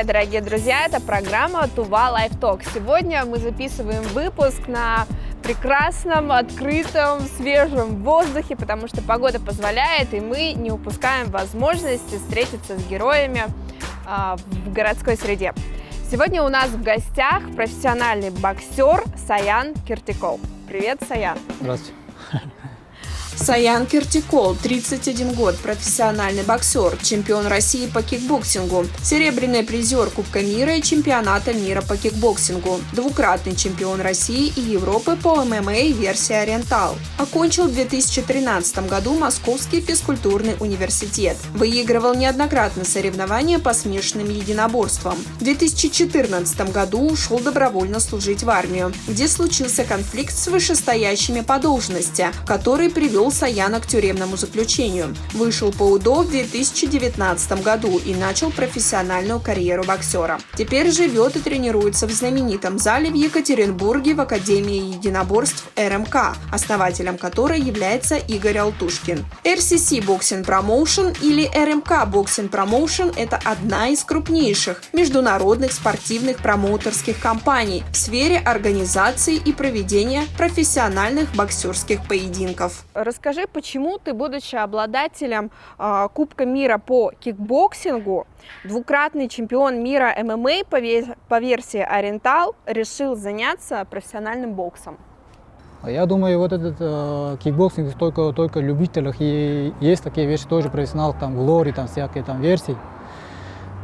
привет, дорогие друзья! Это программа Тува Life Talk. Сегодня мы записываем выпуск на прекрасном, открытом, свежем воздухе, потому что погода позволяет, и мы не упускаем возможности встретиться с героями в городской среде. Сегодня у нас в гостях профессиональный боксер Саян Кертикол. Привет, Саян! Здравствуйте. Саян Кертикол, 31 год, профессиональный боксер, чемпион России по кикбоксингу, серебряный призер Кубка мира и чемпионата мира по кикбоксингу, двукратный чемпион России и Европы по ММА версии Ориентал. Окончил в 2013 году Московский физкультурный университет. Выигрывал неоднократно соревнования по смешанным единоборствам. В 2014 году ушел добровольно служить в армию, где случился конфликт с вышестоящими по должности, который привел Саяна к тюремному заключению. Вышел по УДО в 2019 году и начал профессиональную карьеру боксера. Теперь живет и тренируется в знаменитом зале в Екатеринбурге в Академии единоборств РМК, основателем которой является Игорь Алтушкин. RCC Boxing Promotion или РМК Boxing Promotion – это одна из крупнейших международных спортивных промоутерских компаний в сфере организации и проведения профессиональных боксерских поединков. Расскажи, почему ты, будучи обладателем Кубка мира по кикбоксингу, двукратный чемпион мира ММА по версии Ориентал, решил заняться профессиональным боксом? Я думаю, вот этот кикбоксинг только любителях, и есть такие вещи тоже профессионал, там глори, там всякие там версии.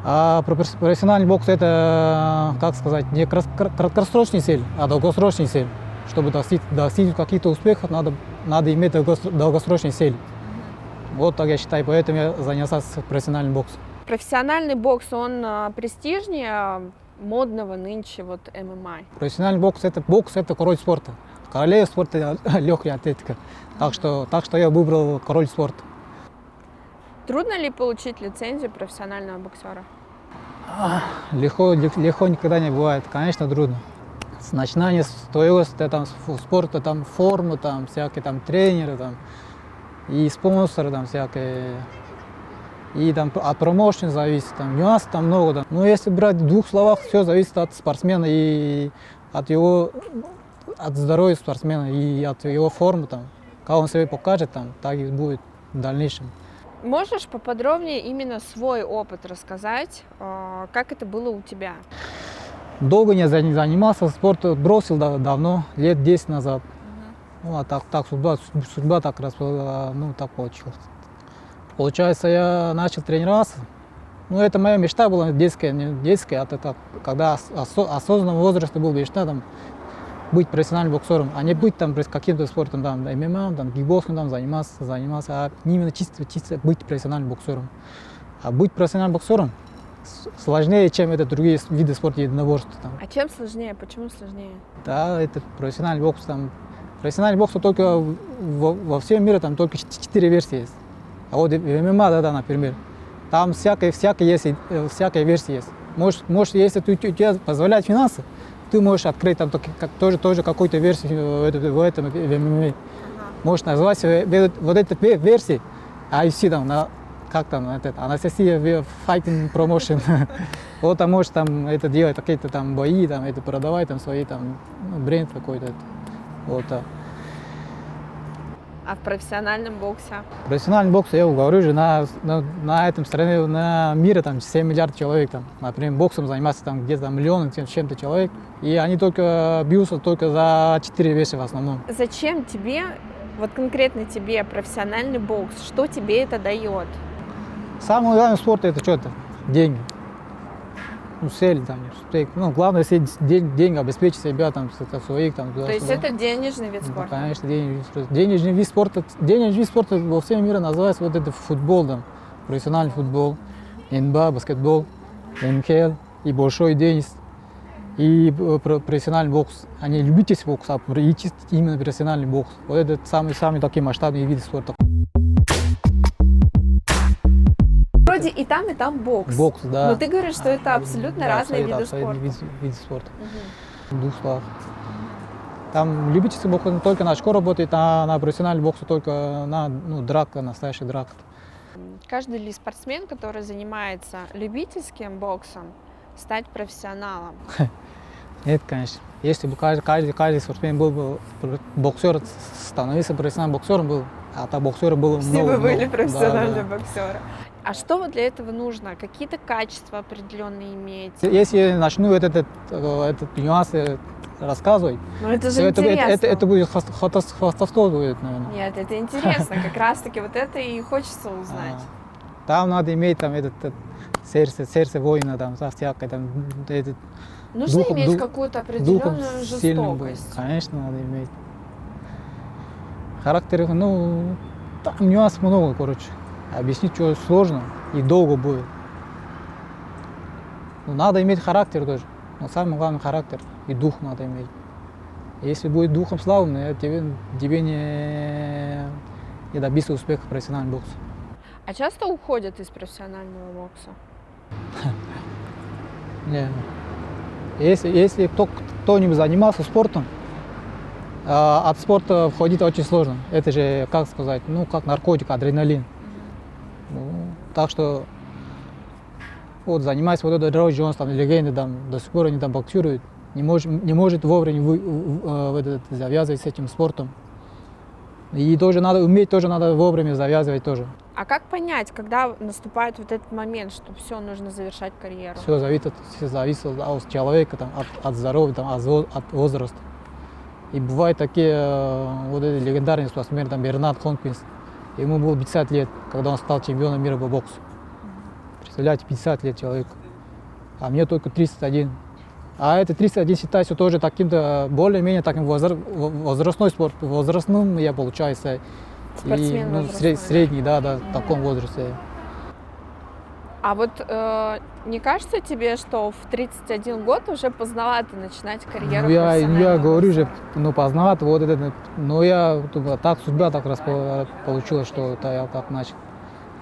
А профессиональный бокс это, как сказать, не краткосрочный цель, а долгосрочный цель. Чтобы достичь каких-то успехов, надо иметь долгосрочные цели. Вот так я считаю, поэтому я занялся профессиональным боксом. Профессиональный бокс, он престижнее модного нынче вот ММА? Профессиональный бокс это король спорта. Королева спорта легкая атлетика. Так что я выбрал король спорта. Трудно ли получить лицензию профессионального боксера? Легко никогда не бывает, конечно, трудно. С начинания стоимости там спорта, там формы, там всякие там тренеры, там и спонсоры, там всякие, и там от промоушена зависит, там нюансов там много, там. Но если брать в двух словах, все зависит от спортсмена и от здоровья спортсмена и от его формы, там, как он себя покажет, там, так и будет в дальнейшем. Можешь поподробнее именно свой опыт рассказать, как это было у тебя? Долго не занимался спортом, бросил давно, лет 10 назад. Ну, а так судьба так так получилась. Получается, я начал тренироваться. Ну, это моя мечта была детская, это когда осознанном возрасте был мечта там, быть профессиональным боксером, а не быть там каким-то спортом, там, ММА, там, кикбоксингом заниматься, а именно чисто быть профессиональным боксером. А быть профессиональным боксером сложнее, чем это другие виды спорта единоборства. А чем сложнее? Почему сложнее? Да, это профессиональный бокс. Там, профессиональный бокс только во всем мире там только 4 версии есть. А вот в ММА, например, там всякая версия есть. Можешь, если тебе позволяют финансы, ты можешь открыть там тоже какую-то версию в этом ММА. Можешь назвать вот эту версию, IFC там, Анастасия Fighting Promotion. Вот там можешь там это делать, какие-то там бои, там это продавать, там свои там бренд какой-то. Вот так. А в профессиональном боксе? В профессиональном боксе, я говорю же, на этом стране, на мире там 7 миллиардов человек, там, например, боксом занимается там где-то миллион чем-то человек, и они только бьются только за 4 вещи в основном. Зачем тебе, вот конкретно тебе, профессиональный бокс? Что тебе это дает? Самое главное в спорте это что-то, деньги. Ну, цель там, главное деньги обеспечить себя там, своих там. То есть это денежный вид спорта? Да, конечно, денежный вид спорта. Денежный вид спорта во всем мире называется вот это футбол, там, профессиональный футбол, НБА, баскетбол, НХЛ и большой теннис и профессиональный бокс. Они любительский бокс, а именно профессиональный бокс. Вот это самый такие масштабные виды спорта. Вроде и там бокс. Бокс, да. Но ты говоришь, что это абсолютно разные виды спорта. Виды спорта. В двух словах. Там любительский бокс только на очко работает, а на профессиональный бокс только на драка, настоящая драка. Каждый ли спортсмен, который занимается любительским боксом, стать профессионалом? Нет, конечно. Если бы каждый спортсмен был бы боксер, становился профессиональным боксером, был, а так боксеров было Все много. вы были много. профессиональные Да, боксеры. А что вот для этого нужно? Какие-то качества определенные иметь? да. Если я начну этот нюанс рассказывать, Ну это же то интересно. это будет хвастовство будет, наверное. Нет, это интересно. Как раз-таки вот это и хочется узнать. Там надо иметь там сердце воина, там всякое, там этот, Нужно духом- иметь дух- какую-то духом определенную сильным быть. жестокость. Конечно, надо иметь. Характер, ну, там нюансов много, короче. Объяснить что сложно и долго будет. Но надо иметь характер тоже. Но самое главное характер и дух надо иметь. Если будет духом славным, тебе не добиться успеха в профессиональном боксе. А часто уходят из профессионального бокса? Не. Если кто-нибудь занимался спортом, от спорта входить очень сложно. Это же, как сказать, ну, как наркотик, адреналин. Ну, так что, вот, занимаясь вот этой Рой Джонс, там, легенды, там, до сих пор они там боксируют, не может вовремя завязывать с этим спортом. И тоже надо уметь, тоже надо вовремя завязывать тоже. А как понять, когда наступает вот этот момент, что все, нужно завершать карьеру? Все зависит от человека, там, от здоровья, там, от возраста. И бывают такие вот эти легендарные спортсмены, там, Бернард Хонкинс. Ему было 50 лет, когда он стал чемпионом мира по боксу. Представляете, 50 лет человеку. А мне только 31. А это 31 считается тоже таким-то более-менее таким возрастной спорт. Возрастным я, получается. Спортсмен возрастной, да. Средний, да, в таком возрасте. А вот не кажется тебе, что в 31 год уже поздновато начинать карьеру профессионального Я говорю же, боксера? поздновато, вот это, но я так судьба так раз получилась, что это я так начал.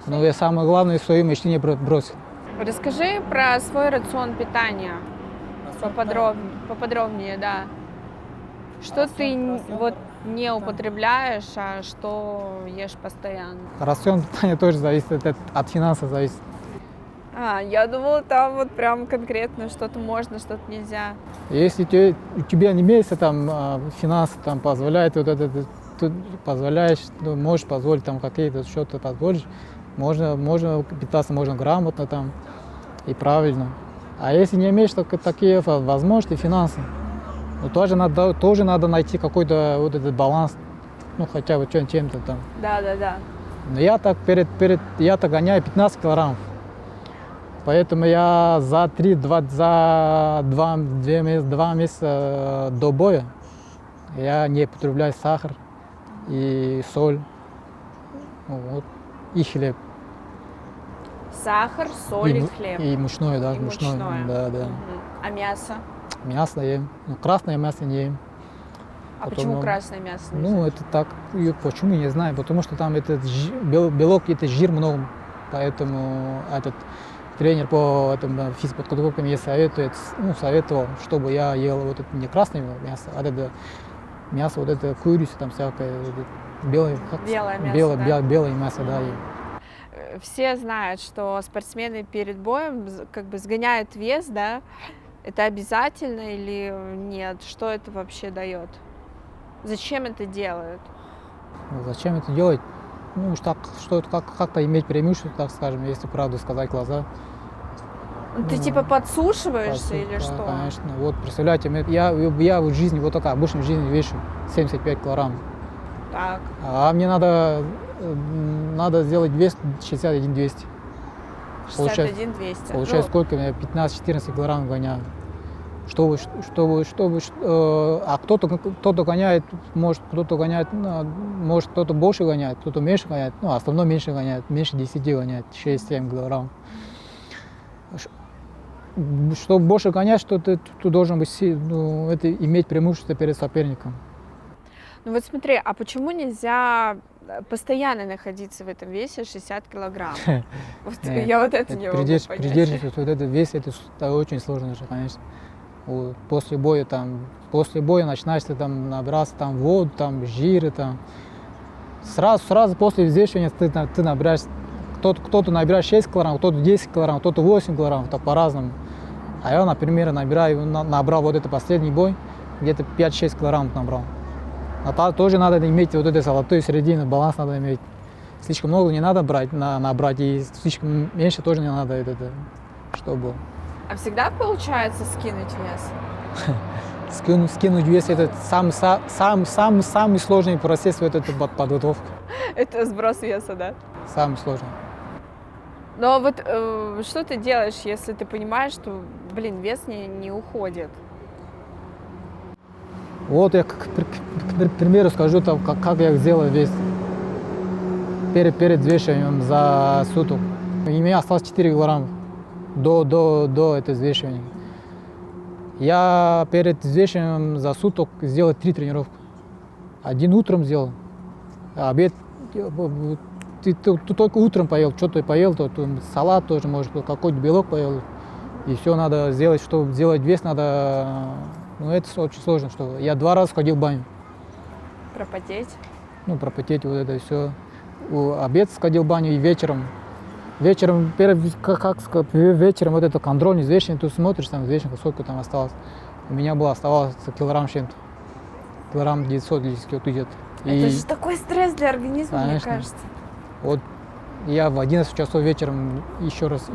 Но я самое главное свою мечту не бросил. Расскажи про свой рацион питания поподробнее, да. Что ты вот не употребляешь, а что ешь постоянно? Рацион питания тоже зависит от финансов зависит. Я думала, там вот прям конкретно что-то можно, что-то нельзя. Если у тебя не имеется там финансы, там позволяет вот это, ты позволяешь, ну, можешь позволить там какие-то что-то позволить, можно питаться, можно грамотно там и правильно. А если не имеешь такие возможности, финансы, ну, тоже надо найти какой-то вот этот баланс, ну хотя бы чем-то там. Да. Но я так я гоняю 15 килограммов. Поэтому я за 2 месяца до боя я не употребляю сахар и соль, вот, и хлеб. Сахар, соль и хлеб. И мучное, да, И мучное. мучное. Да. Мгм. А мясо? Мясо ем. Ну, красное мясо не ем. А Потом, почему красное мясо нельзя? Ну, это так, и почему, не знаю, потому что там белок, это жир много, поэтому этот тренер по физподготовке мне советовал, чтобы я ел вот это не красное мясо, а это мясо, вот это курица, там всякое, белое мясо, да? белое мясо, да. Все знают, что спортсмены перед боем как бы сгоняют вес, да? Это обязательно или нет? Что это вообще дает? Зачем это делают? Зачем это делать? Ну, что как-то иметь преимущество, так скажем, если правду сказать в глаза. Ты типа подсушиваешься или Да, что? Конечно. Вот, представляете, я в жизни, вот такая, обычно в жизни вешу 75 килограмм. Так. А мне надо сделать вес 61-200. 61-200. Получается, сколько? Я 15-14 килограмм гоняю. А кто-то гоняет, может кто-то больше гоняет, кто-то меньше гоняет, ну, основной меньше гоняет, меньше 10 гоняет, 6-7 килограмм. Чтобы больше гонять, ты должен быть, это иметь преимущество перед соперником. Ну вот смотри, а почему нельзя постоянно находиться в этом весе 60 килограмм? Вот я вот это не могу понять. Придерживаться вот этот вес, это очень сложно же, конечно. Вот, после боя начинаешь ты там набираться там воду, там жиры, там. Сразу после взвешивания ты набираешь, кто-то набирает 6 килограмм, кто-то 10 килограмм, кто-то 8 килограмм, так по-разному. А я, например, набрал вот это последний бой, где-то 5-6 килограммов набрал. А тоже надо иметь вот эту золотую середину, баланс надо иметь. Слишком много не надо набрать, и слишком меньше тоже не надо, чтобы... А всегда получается скинуть вес? Скинуть вес – это самый сложный процесс, вот эта подготовка. Это сброс веса, да? Самый сложный. Но вот что ты делаешь, если ты понимаешь, что, блин, вес не уходит? Вот я, к примеру, скажу, как я сделал вес перед взвешиванием за суток. У меня осталось 4 килограмма до этого взвешивания. Я перед взвешиванием за суток сделал 3 тренировки. Один утром сделал, а обед ты только утром поел, что-то поел, то салат тоже, может, какой-то белок поел. И все надо сделать, чтобы сделать вес, надо... Ну, это очень сложно, что я 2 раза ходил в баню. Пропотеть? Ну, пропотеть, вот это все. Обед сходил в баню и вечером. Вечером вот это контрольное взвешивание, ты смотришь, там взвешивание, сколько там осталось. У меня оставалось килограмм с чем-то. Килограмм 900 где-то. Это же такой стресс для организма, конечно, мне кажется. Вот я в 11 часов вечером еще раз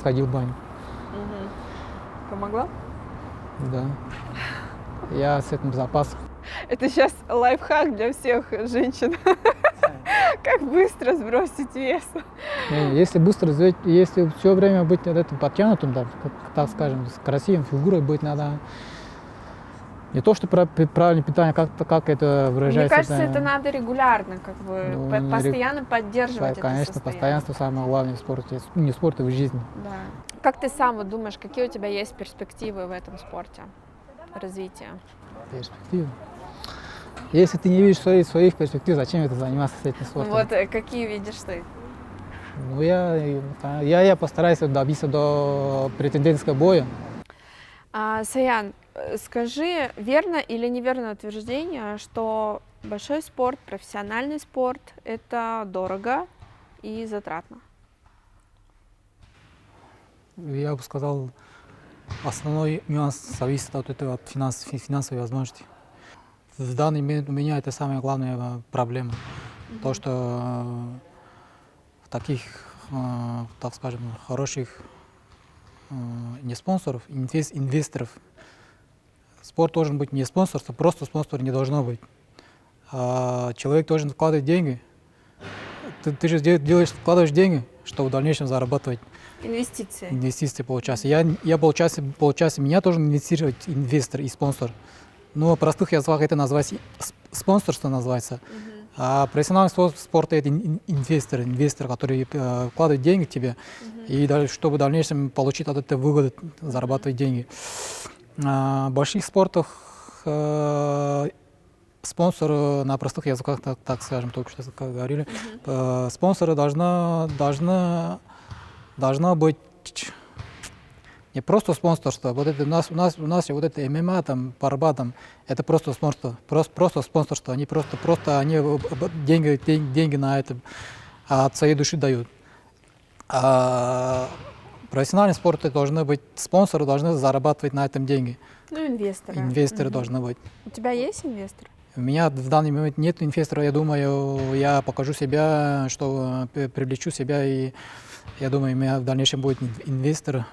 сходил в баню. Помогла? Да. Я с этим в запасах. Это сейчас лайфхак для всех женщин. Как быстро сбросить вес. Если быстро, если все время быть подтянутым, да, так скажем, с красивой фигурой быть надо. Не то, что правильное питание, как это выражается. Мне кажется, это надо регулярно, как бы, постоянно поддерживать это конечно, состояние. постоянство самое главное в спорте. Не в спорте, а в жизни. Да. Как ты сам вот думаешь, какие у тебя есть перспективы в этом спорте? Развития? Перспективы? Если ты не видишь своих перспектив, зачем это заниматься с этим спортом? Вот какие видишь ты? Ну, я постараюсь добиться до претендентского боя. Саян, скажи, верно или неверно утверждение, что большой спорт, профессиональный спорт – это дорого и затратно? Я бы сказал, основной нюанс зависит от этого, от финансовой возможности. В данный момент у меня это самая главная проблема. То, что в таких, так скажем, хороших не спонсоров, инвесторов. Спорт должен быть не спонсорство, просто спонсора не должно быть. Человек должен вкладывать деньги. Ты же вкладываешь деньги, чтобы в дальнейшем зарабатывать. Инвестиции. Инвестиции получается. Получается, меня должен инвестировать инвестор и спонсор. Но в простых языках это называется спонсорство называется. А профессиональный спорт это инвестор, который вкладывает деньги в тебя, и чтобы в дальнейшем получить от этого выгоду, зарабатывать деньги. В больших спортах спонсор, на простых языках, так скажем, только что говорили, спонсоры должна быть не просто спонсорство. Вот это у нас вот это ММА, там, борьба, там, это просто спонсорство. Просто спонсорство. Они они деньги на это от своей души дают. А профессиональный спорт должны быть, спонсоры должны зарабатывать на этом деньги. Ну, инвесторы. Инвесторы должны быть. У тебя есть инвестор? У меня в данный момент нет инвестора. Я думаю, я покажу себя, что привлечу себя, и я думаю, у меня в дальнейшем будет инвестор.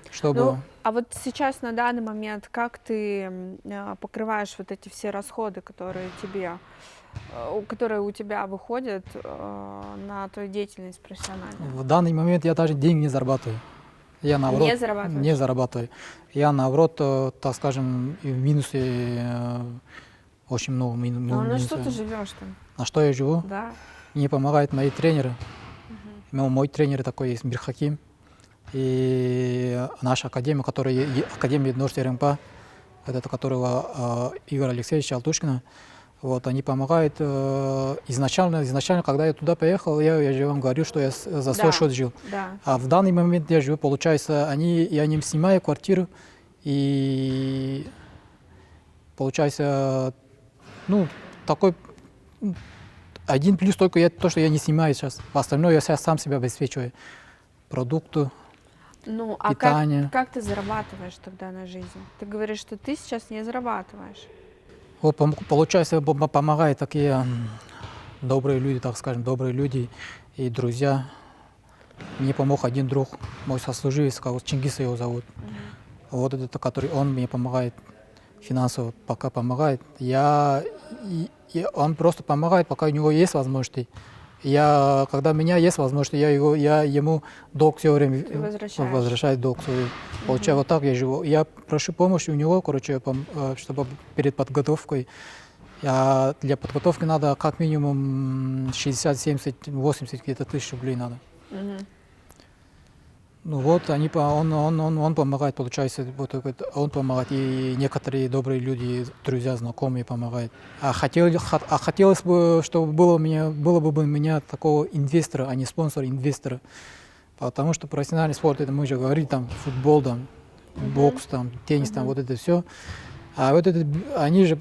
Чтобы... Ну, а вот сейчас, на данный момент, как ты покрываешь вот эти все расходы, которые у тебя выходят на твою деятельность профессиональную? В данный момент я даже деньги не зарабатываю. Я наоборот, не зарабатываю. Я наоборот, так скажем, в минусе очень много. А на что ты живешь там? На что я живу? Да. Мне помогают мои тренеры. Мой тренер такой есть, Мирхаким. И наша академия, Академия Норси РМП, это которого Игорь Алексеевич Алтушкина, вот, они помогают. Изначально, когда я туда поехал, я же вам говорю, что я за свой счет жил. Да. А в данный момент я живу, получается, я не снимаю квартиру, и получается, ну, такой один плюс только то, что я не снимаю сейчас. Остальное я сам себя обеспечиваю. Продукты. Ну, а питание. как ты зарабатываешь тогда на жизнь? Ты говоришь, что ты сейчас не зарабатываешь. Вот получается, помогают такие добрые люди, так скажем, добрые люди и друзья. Мне помог один друг, мой сослуживец, Чингис его зовут. Вот это, который он мне помогает финансово, пока помогает. Он просто помогает, пока у него есть возможности. Когда у меня есть возможность, я ему долг все время возвращаю долг свой. Получаю, вот так я живу. Я прошу помощи у него, короче, чтобы перед подготовкой. Для подготовки надо как минимум 60, 70, 80 где-то тысяч рублей надо. Ну вот, он помогает, получается, вот, он помогает, и некоторые добрые люди, друзья, знакомые помогают. Хотелось бы, чтобы было бы у меня такого инвестора, а не спонсора-инвестора. Потому что профессиональный спорт, это мы уже говорили, там, футбол, там, бокс, там, теннис, там, вот это все. А вот это, они же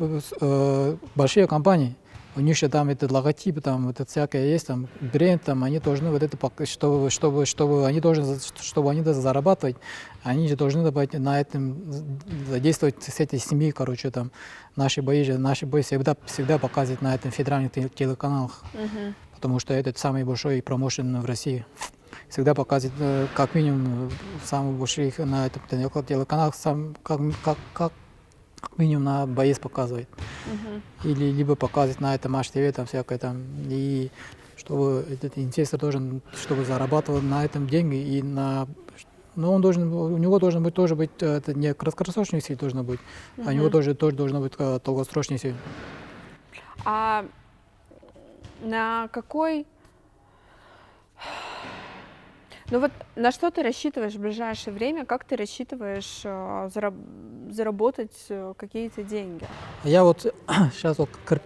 большие компании. У них же там этот логотип, там вот это всякое есть, там бренд, там они должны вот это, чтобы они зарабатывать, они же должны на этом задействовать с этой семьи, короче, там наши бои всегда показывают на этом федеральных телеканалах, потому что это самый большой промоушен в России. Всегда показывает как минимум самых больших на этом телеканалах, как минимум на боец показывает. Или либо показывать на этом Матч ТВ, там всякое там. И чтобы этот инвестор должен, чтобы зарабатывал на этом деньги, и но у него должен быть тоже быть, это не краткосрочный цель должно быть, а у него тоже должно быть долгосрочный цель. А на какой... Ну вот на что ты рассчитываешь в ближайшее время? Как ты рассчитываешь заработать какие-то деньги? Я вот сейчас вот к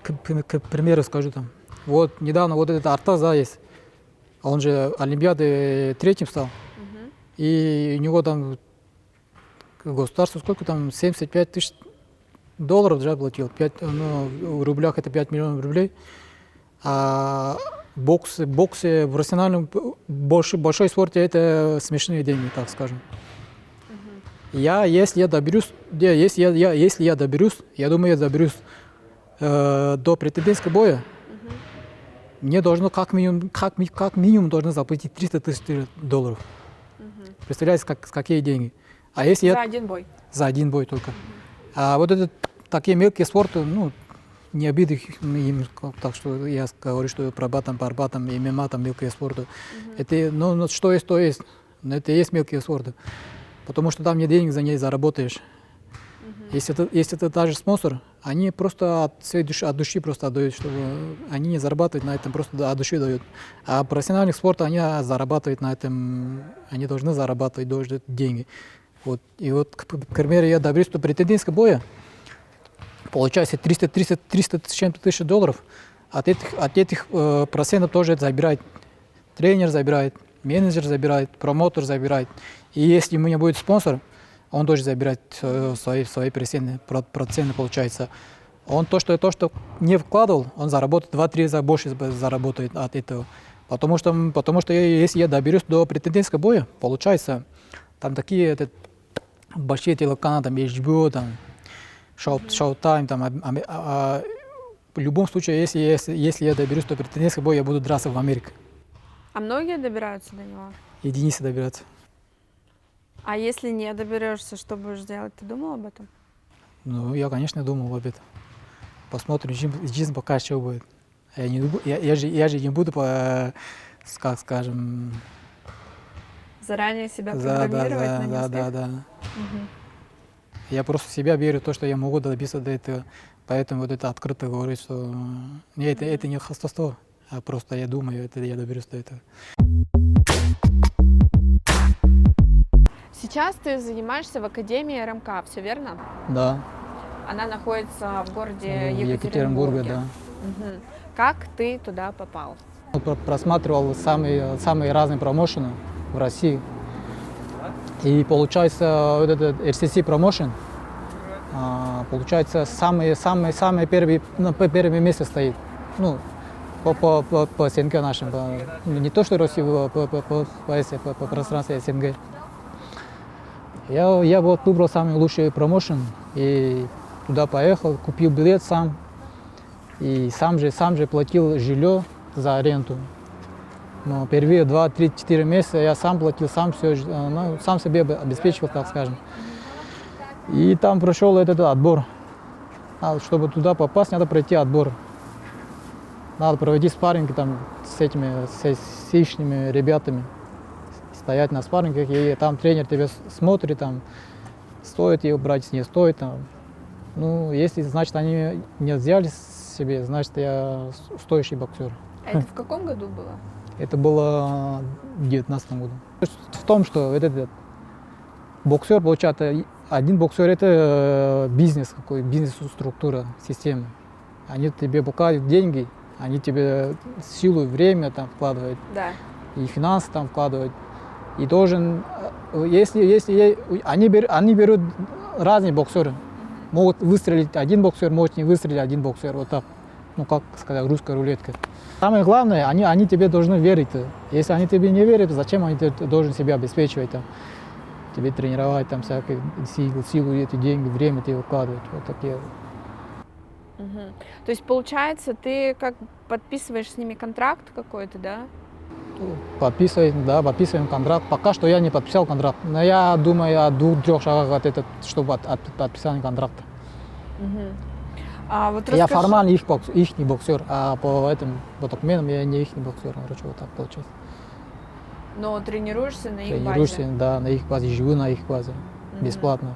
примеру скажу там. Вот недавно вот этот Артаз, да, есть. Он же Олимпиады третьим стал. И у него там государство сколько там, 75 тысяч долларов же платил. В рублях это 5 миллионов рублей. А боксе в профессиональном большой спорте это смешные деньги, так скажем. Если я доберусь, я думаю, я доберусь до претендентского боя, мне должно как минимум должно заплатить 300 тысяч долларов. Представляете, какие деньги? А если за один бой? За один бой только. А вот это такие мелкие спорты, ну, не обиды им, так что я говорю, что про батом, и ММА, там мелкие спорты. Это, ну, что есть, то есть. Но это и есть мелкие спорты. Потому что там не денег за ней заработаешь. Если это даже спонсор, они просто от души просто отдают, чтобы они не зарабатывают на этом, просто от души дают. А профессиональный спорт, они зарабатывают на этом, они должны зарабатывать деньги. Вот. И вот, к примеру, я доберусь до претендентского боя, получается 300 с чем-то тысяч долларов, от этих процентов тоже это забирает. Тренер забирает, менеджер забирает, промотор забирает. И если у меня будет спонсор, он тоже забирает свои проценты, получается. Он то, что не вкладывал, он заработает 2-3 раза больше заработает от этого. Потому что если я доберусь до претендентского боя, получается, там такие большие телеканалы, там HBO, там Showtime, там, в любом случае, если я доберусь до претендентского боя, я буду драться в Америке. А многие добираются до него? Единицы добираются. А если не доберешься, что будешь делать? Ты думал об этом? Ну, я, конечно, думал об этом. Посмотрим, жизнь покажет, что будет. Я же не буду, как скажем... Заранее себя программировать на неуспех? Да. Я просто в себя верю, то, что я могу добиться до этого. Поэтому вот это открыто говорит, что нет, это не хвастовство, а просто я думаю, я доберусь до этого. Сейчас ты занимаешься в Академии РМК, все верно? Да. Она находится в городе В Екатеринбурге, да. Как ты туда попал? Просматривал самые разные промоушены в России. И получается, вот этот RCC промоушен, получается, самые первое место стоит. Ну, по СНГ нашим. Не то, что Россия, по пространству СНГ. Я вот выбрал самый лучший промоушен и туда поехал, купил билет сам и сам же платил жилье за аренду. Но первые 2, 3, 4 месяца я сам платил, сам все, ну, сам себе обеспечивал, так скажем. И там прошел этот отбор. Чтобы туда попасть, надо пройти отбор. Надо проводить спарринги там с ихними ребятами. Стоять на спаррингах, и там тренер тебя смотрит, там, стоит его брать, не стоит. Там. Ну, если, значит, они не взяли себе, значит, я стоящий боксер. А это в каком году было? Это было в 2019 году. В том, что этот боксер, получается, один боксер это бизнес, какой бизнес-структура, система. Они тебе показывают деньги, они тебе силу, время там вкладывают, Да. и финансы там вкладывают. И должен, если они берут разные боксеры, могут выстрелить один боксер, может не выстрелить один боксер, вот так. Ну, как сказать, русская рулетка. Самое главное, они тебе должны верить. Если они тебе не верят, зачем они должны себя обеспечивать, там, тебе тренировать, там, всякие силу, эти деньги, время тебе вкладывать. Вот такие. Мгм. То есть, получается, ты как подписываешь с ними контракт какой-то, да? Подписываем контракт. Пока что я не подписал контракт. Но я думаю о 2-3 шагах от этого, чтобы от подписания контракта. Мгм. А вот Я расскажи- формально их боксер, а по документам я не их боксер. Короче, вот так получается. Но тренируешься на их Тренируешься, базе. да, на их базе, живу на их базе, Мгм. бесплатно.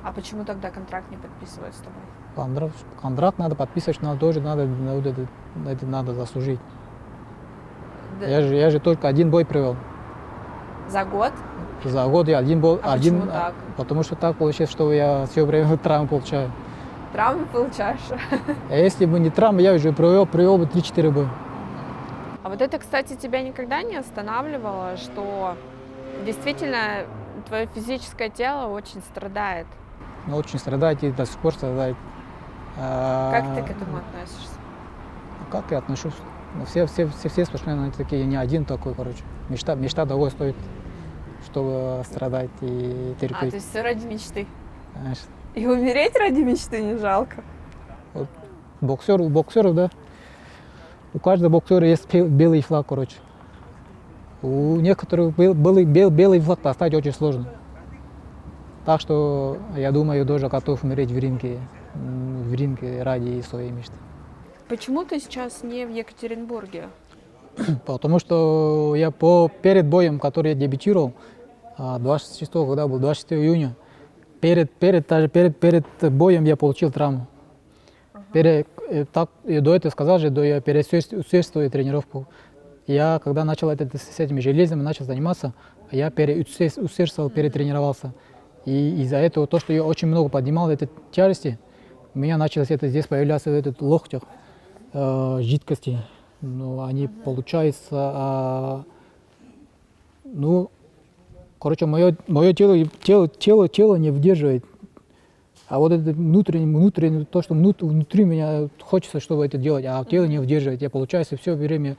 А почему тогда контракт не подписывают с тобой? Контракт надо подписывать, но тоже это надо заслужить. Да. Я же только один бой провел. За год? За год я один бой. А почему так? Потому что так получается, что я все время травму получаю. Травмы получаешь? А если бы не травма, я уже провел бы 3-4 боя. А вот это, кстати, тебя никогда не останавливало, что действительно твое физическое тело очень страдает? Но очень страдает и до сих пор страдает. Как ты к этому относишься? Как я отношусь? Ну, все спортсмены они такие, не один такой, короче. Мечта того стоит, чтобы страдать и А, терпеть. то есть все ради мечты. Конечно. И умереть ради мечты не жалко? У боксеров, да. У каждого боксера есть белый флаг, короче. У некоторых белый флаг поставить очень сложно. Так что я думаю, тоже готов умереть в ринге ради своей мечты. Почему ты сейчас не в Екатеринбурге? Потому что я перед боем, который я дебютировал, 26 когда был, 26 июня, перед боем я получил травму. До этого сказал же, я переусердствую тренировку. Я когда начал с этими железами, начал заниматься, я переусердствовал, перетренировался. И из-за этого, то, что я очень много поднимал этой тяжести, у меня началось здесь появляться в этот локтях жидкости. Ну, они получаются, короче, мое тело не выдерживает. А вот это внутреннее, то, что внутри меня хочется, чтобы это делать, а тело не выдерживает. Я, получается, все время,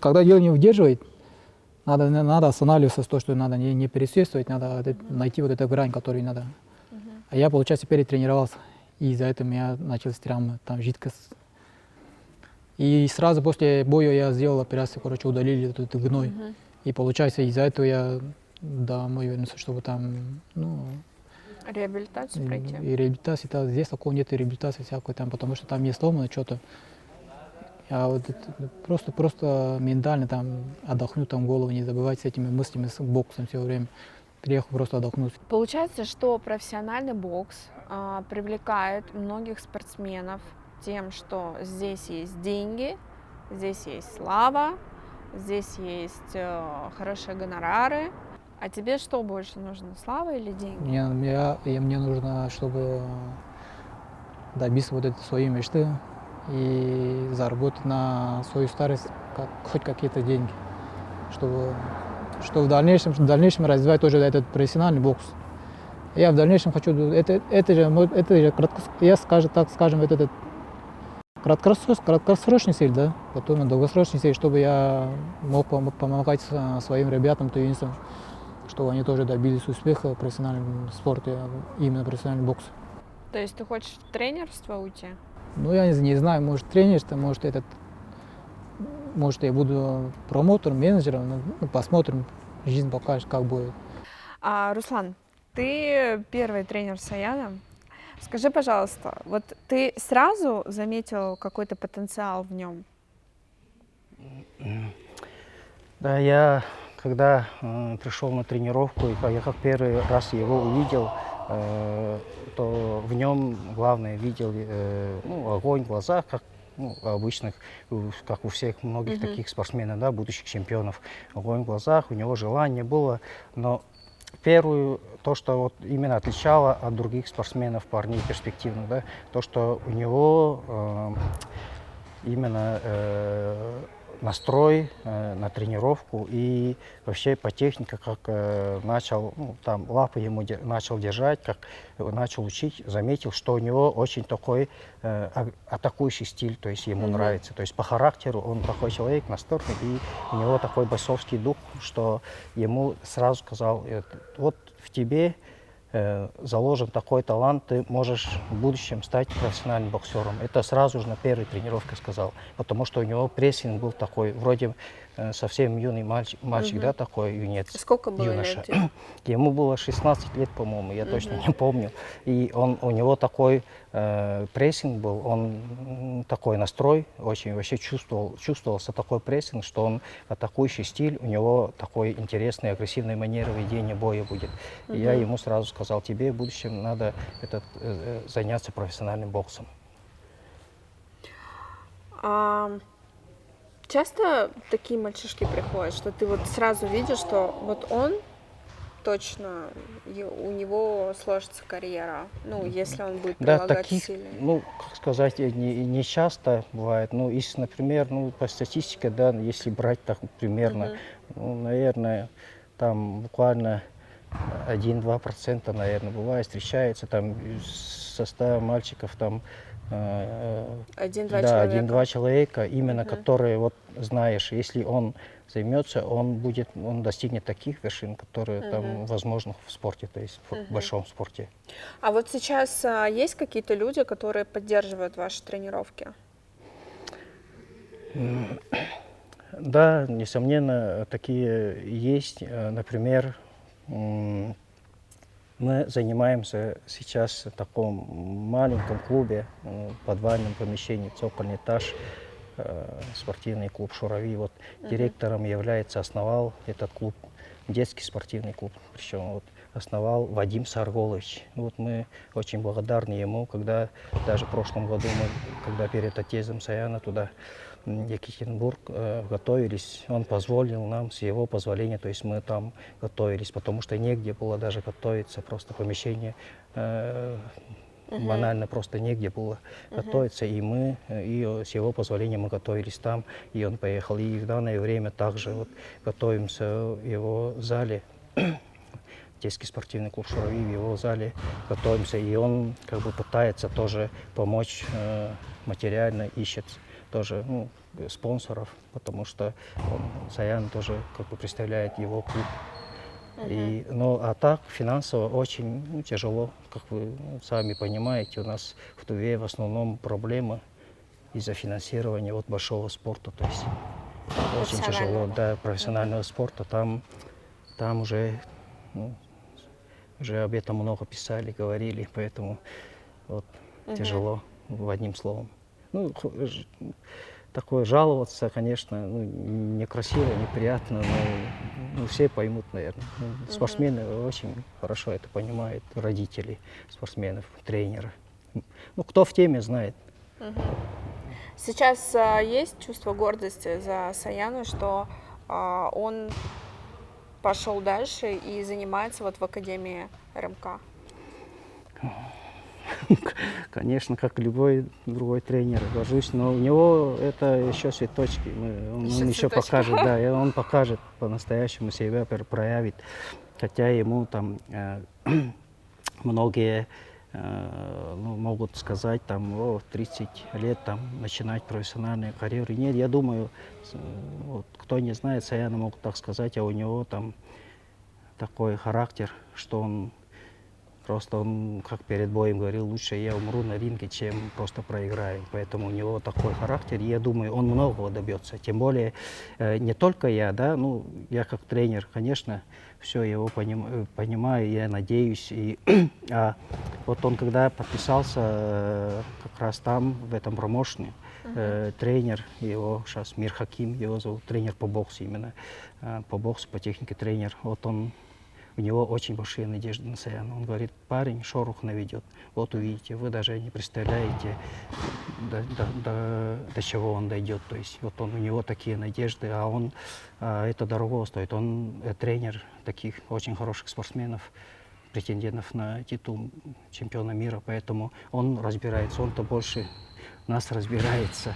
когда тело не выдерживает, надо останавливаться, то, что надо не пересвистывать, надо найти вот эту грань, которую надо. А я, получается, перетренировался. И из-за этого у меня началась травма, там жидкость. И сразу после боя я сделал операцию, короче, удалили этот гной. И получается, из-за этого я домой вернулся, чтобы там, Реабилитацию пройти? и реабилитация, здесь такого нет реабилитации всякой, там, потому что там не сломано что-то. А вот это просто ментально там отдохнуть, там голову не забывать с этими мыслями, с боксом все время. Приехал просто отдохнуть. Получается, что профессиональный бокс привлекает многих спортсменов тем, что здесь есть деньги, здесь есть слава, здесь есть хорошие гонорары. А тебе что больше нужно, слава или деньги? Мне нужно, чтобы добиться вот этой своей мечты и заработать на свою старость хоть какие-то деньги, чтобы в дальнейшем развивать тоже этот профессиональный бокс. Я в дальнейшем хочу, это же я скажем, Краткосрочный цель, да. Потом долгосрочный цель, чтобы я мог помогать своим ребятам, теннисам, чтобы они тоже добились успеха в профессиональном спорте, именно профессиональный бокс. То есть ты хочешь в тренерство уйти? Ну, я не знаю, может тренерство, может я буду промотором, менеджером, ну, посмотрим, жизнь покажет, как будет. Руслан, ты первый тренер Саяна. Скажи, пожалуйста, вот ты сразу заметил какой-то потенциал в нем? Да, я когда пришел на тренировку, и я как первый раз его увидел, то в нем главное видел огонь в глазах, как обычных, как у всех многих таких спортсменов, да, будущих чемпионов. Огонь в глазах, у него желание было, но первую, то, что вот именно отличало от других спортсменов, парней перспективных, да, то, что у него именно настрой на тренировку и вообще по технике, как начал, там лапы ему начал держать, как начал учить, заметил, что у него очень такой атакующий стиль, то есть ему нравится. То есть по характеру он такой человек настырный, и у него такой бойцовский дух, что ему сразу сказал, вот в тебе заложен такой талант, ты можешь в будущем стать профессиональным боксером. Это сразу же на первой тренировке сказал, потому что у него прессинг был такой, вроде совсем юный мальчик, да, такой юнец. Сколько было юноша. лет? Ему было 16 лет, по-моему, я точно не помню. И у него такой прессинг был, он такой настрой, очень вообще чувствовался такой прессинг, что он атакующий стиль, у него такой интересный, агрессивной манеры ведения боя будет. И я ему сразу сказал, тебе в будущем надо заняться профессиональным боксом. Часто такие мальчишки приходят, что ты вот сразу видишь, что вот он точно, у него сложится карьера, ну, если он будет прилагать таких, усилия. как сказать, не часто бывает. Ну, если, например, по статистике, да, если брать так примерно, наверное, там буквально 1-2%, наверное, бывает, встречается там со 100 мальчиков, там, один-два человека, именно которые, вот знаешь, если он займется, он достигнет таких вершин, которые там возможны в спорте, то есть в большом спорте. А вот сейчас есть какие-то люди, которые поддерживают ваши тренировки? Да, несомненно, такие есть. Например, мы занимаемся сейчас в таком маленьком клубе, подвальном помещении, цокольный этаж, спортивный клуб «Шурави». Вот директором основал этот клуб, детский спортивный клуб, причем вот основал Вадим Сарголович. Вот мы очень благодарны ему, когда даже в прошлом году когда перед отъездом Саяна туда, Екатеринбург, готовились, он позволил нам, с его позволения, то есть мы там готовились, потому что негде было даже готовиться, просто помещение банально просто негде было готовиться, и с его позволения мы готовились там, и он поехал, и в данное время также вот готовимся в его зале, детский спортивный клуб «Шурави», в его зале готовимся, и он как бы пытается тоже помочь материально, ищет тоже спонсоров, потому что Саян тоже как бы представляет его клуб. А так финансово очень тяжело, как вы сами понимаете, у нас в Туве в основном проблемы из-за финансирования большого спорта, то есть очень тяжело, да, профессионального спорта, там уже об этом много писали, говорили, поэтому тяжело, одним словом. Такое жаловаться, конечно, некрасиво, неприятно, но все поймут, наверное. Спортсмены очень хорошо это понимают, родители спортсменов, тренеры. Кто в теме, знает. Сейчас есть чувство гордости за Саяна, что он пошел дальше и занимается в Академии РМК? Конечно, как любой другой тренер, горжусь, но у него это еще цветочки. Он еще покажет, да, и он покажет по-настоящему себя, проявит. Хотя ему там многие ну, могут сказать, там, о, 30 лет там, начинать профессиональную карьеру. Нет, я думаю, вот, кто не знает Саяна, могут так сказать, а у него там такой характер, что он как перед боем говорил, лучше я умру на ринге, чем просто проиграю. Поэтому у него такой характер, и я думаю, он многого добьется. Тем более, не только я, да, ну, я как тренер, конечно, все его понимаю, я надеюсь. А вот он, когда подписался как раз там, в этом промоушене, тренер, его сейчас Мир Хаким, его зовут, тренер по боксу именно, по боксу, по технике тренер. Вот у него очень большие надежды на Саяна. Он говорит, парень шорох наведет. Вот увидите, вы даже не представляете, до чего он дойдет. То есть вот у него такие надежды, а он это дорого стоит. Он тренер таких очень хороших спортсменов, претендентов на титул чемпиона мира, поэтому он разбирается, он-то больше нас разбирается.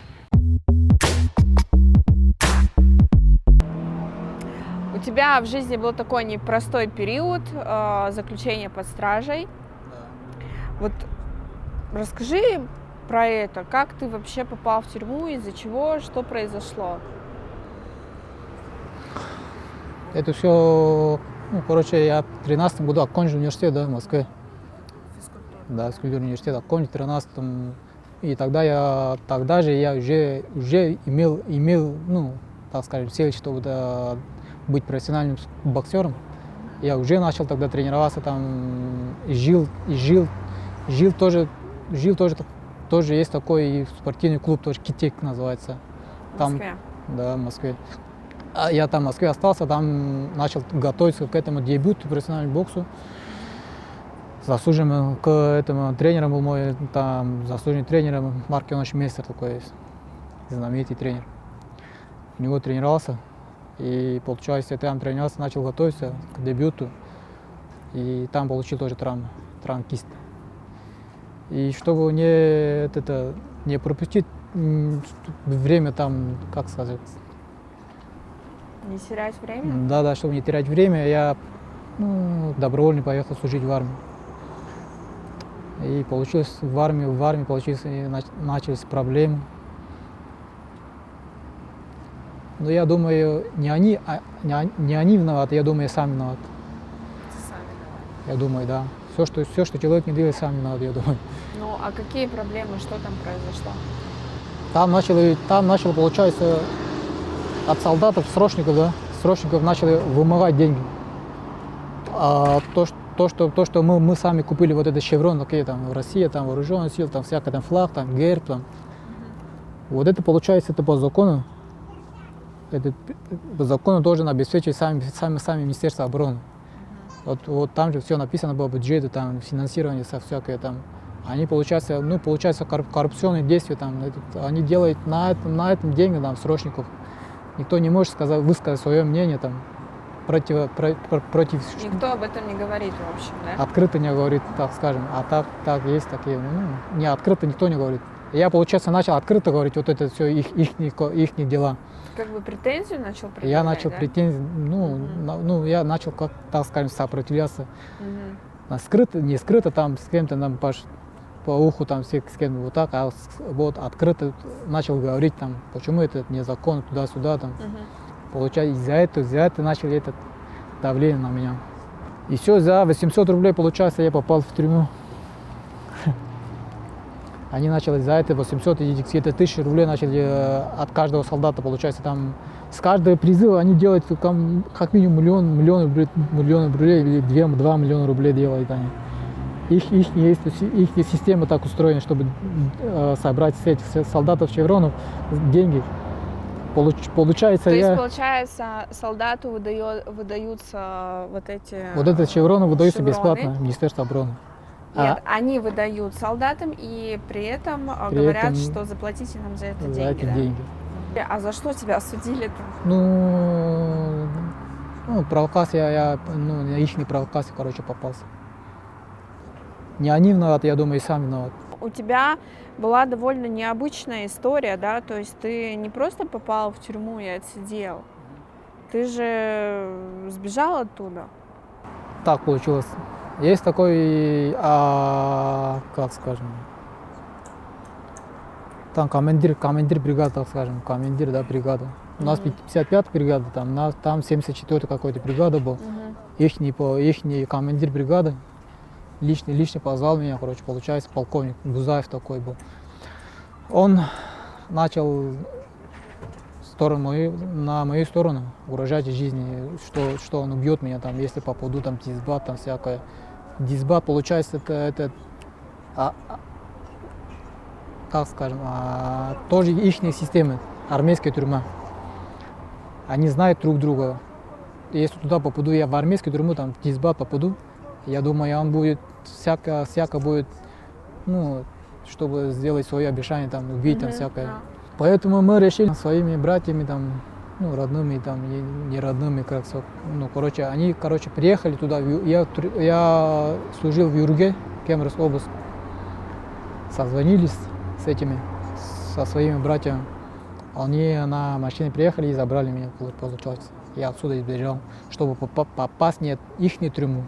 У тебя в жизни был такой непростой период заключения под стражей. Вот расскажи про это. Как ты вообще попал в тюрьму, из-за чего, что произошло? Это все, ну, короче, я в 2013 году окончил университет, да, в Москве. Да, физкультурный университет окончил в 2013. И тогда же я уже имел, ну, так скажем, цель, чтобы быть профессиональным боксером. Я уже начал тогда тренироваться там, жил тоже есть такой спортивный клуб, тоже Китек называется. Там, в Москве? Да, в Москве. Я там в Москве остался, там начал готовиться к этому дебюту профессиональному боксу. Заслуженным к этому тренером был мой, там, заслуженный тренер Марк Иванович Мейстер такой есть, знаменитый тренер. У него тренировался. И, получается, я там тренировался, начал готовиться к дебюту. И там получил тоже травму киста. И чтобы не пропустить время там, как сказать... Не терять время? Да, чтобы не терять время, я добровольно поехал служить в армию. И получилось в армии начались проблемы. Но я думаю, не они виноваты, я думаю, я сам виноват. Сам виноват. Я думаю, да. Все, что человек не делает, сам виноват, я думаю. Ну, а какие проблемы, что там произошло? Там начало, получается, от солдатов, срочников начали вымогать деньги. А то, что мы сами купили вот этот шеврон, такие там в России, там вооруженные силы, там всякий там флаг, там герб, там. Вот это получается, это по закону. Это по закону должен обеспечить сами Министерство обороны. Вот там же все написано по бюджету, там финансирование всякое там. Они получается коррупционные действия там. Они делают на этом деньги там срочников. Никто не может высказать свое мнение там против. Никто об этом не говорит, в общем, да? Открыто не говорит, так скажем. А так есть такие. Не открыто никто не говорит. Я, получается, начал открыто говорить вот это все их дела. Как бы претензию начал предъявлять, я начал да? претензии, я начал, как, так скажем, сопротивляться. Скрыто, не скрыто, там с кем-то нам по уху, там с кем-то вот так, а вот открыто начал говорить, там, почему это незаконно, туда-сюда, там. Получается, из-за этого начали это давление на меня. И все, за 800 рублей, получается, я попал в тюрьму. Они начали за это 800 и где-то 1000 рублей начали от каждого солдата, получается, там с каждого призыва они делают как минимум миллион рублей или 2 миллиона рублей делают они. Их система так устроена, чтобы собрать с этих солдатов шевронов деньги. Получается, То есть, получается, солдату выдаются вот эти... Вот этот шевроны выдаются бесплатно, Министерство обороны. Нет, они выдают солдатам и при этом говорят, что заплатите нам за это деньги. А за что тебя осудили-то? Провокация, на их провокацию, попался. Не они виноваты, я думаю, и сам виноват. У тебя была довольно необычная история, да? То есть ты не просто попал в тюрьму и отсидел, ты же сбежал оттуда. Так получилось. Есть такой, как скажем, там командир бригады, так скажем, командир, да, бригады. У нас 55-я бригада, там 74-я какой-то бригада был. Ихний командир бригады лично позвал меня, короче, получается, полковник Гузаев такой был. Он начал на мою сторону угрожать жизни, что он убьет меня, там, если попаду, там, дисбат, там, всякое. Дисбат, получается, это как скажем, тоже их системы, армейская тюрьма. Они знают друг друга. Если туда попаду, я в армейскую тюрьму, там, в дисбат попаду, я думаю, он будет, всяко будет, ну, чтобы сделать свое обещание, там, убить, там, всякое. Поэтому мы решили своими братьями, там, ну, родными, там, не родными, как, ну, короче, они, приехали туда, я служил в Юрге, Кемеровская область, созвонились со своими братьями, они на машине приехали и забрали меня, получается. Я отсюда избежал, чтобы попасть не в их тюрьму,